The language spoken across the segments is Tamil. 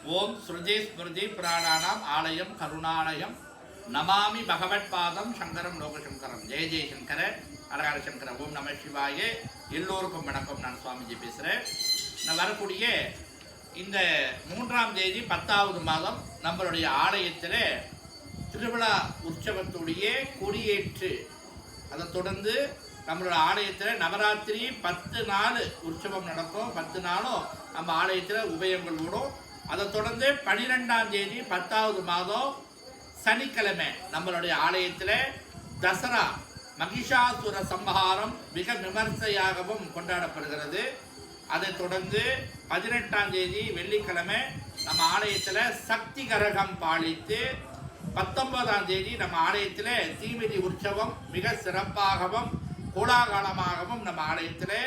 ஓம் ஸ்ருதி ஸ்மிருதி புராணானாம் ஆலயம் கருணாலயம் நமாமி பகவத்பாதம் சங்கரம் லோகசங்கரம். ஜெய ஜெயசங்கர ஹரஹர சங்கர. ஓம் நம சிவாய. எல்லோருக்கும் வணக்கம். நான் சுவாமிஜி பேசுகிறேன். நான் வரக்கூடிய இந்த 3ஆம் தேதி 10வது மாதம் நம்மளுடைய ஆலயத்தில் திருவிழா உற்சவத்துடைய கொடியேற்று, அதை தொடர்ந்து நம்மளோட ஆலயத்தில் நவராத்திரி 10 நாள் உற்சவம் நடக்கும். 10 நாளும் நம்ம ஆலயத்தில் உபயங்கள் ஓடும். அதை தொடர்ந்து 12ஆம் தேதி 10வது மாதம் சனிக்கிழமை நம்மளுடைய ஆலயத்தில் தசரா மகிஷாசுர சம்ஹாரம் மிக விமர்சையாகவும் கொண்டாடப்படுகிறது. அதை தொடர்ந்து 18ஆம் தேதி வெள்ளிக்கிழமை நம்ம ஆலயத்தில் சக்தி கரகம் பாலித்து 19ஆம் தேதி நம்ம ஆலயத்தில் தீமிதி உற்சவம் மிக சிறப்பாகவும் கோலாகலமாகவும் நம்ம ஆலயத்தில்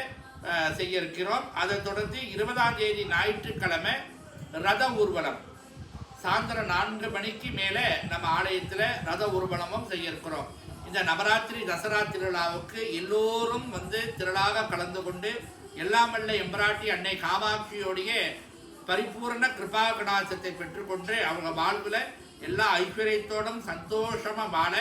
செய்ய இருக்கிறோம். அதை தொடர்ந்து 20ஆம் தேதி ஞாயிற்றுக்கிழமை ரத ஊர்வலம் சாயந்தரம் 4 மணிக்கு மேலே நம்ம ஆலயத்தில் ரத ஊர்வலமும் செய்ய இருக்கிறோம். இந்த நவராத்திரி தசரா திருவிழாவுக்கு எல்லோரும் திரளாக கலந்து கொண்டு எல்லாம் வல்ல எம்பராட்டி அன்னை காமாட்சியோடைய பரிபூர்ண கிருபா கடாசத்தை பெற்றுக்கொண்டு அவங்க வாழ்வில் எல்லா ஐஸ்வர்யத்தோடும் சந்தோஷமாக வாழ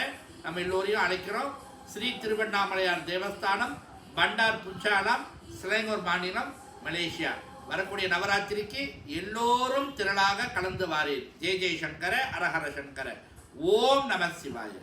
நம்ம எல்லோரையும் அழைக்கிறோம். ஸ்ரீ திருவண்ணாமலையார் தேவஸ்தானம், பண்டார் புச்சாலம், சிலைங்கூர் மாநிலம், மலேசியா. வரக்கூடிய நவராத்திரிக்கு எல்லோரும் திரளாக கலந்து வாரீர். ஜெய ஜெயசங்கர ஹரஹர சங்கர. ஓம் நம சிவாய.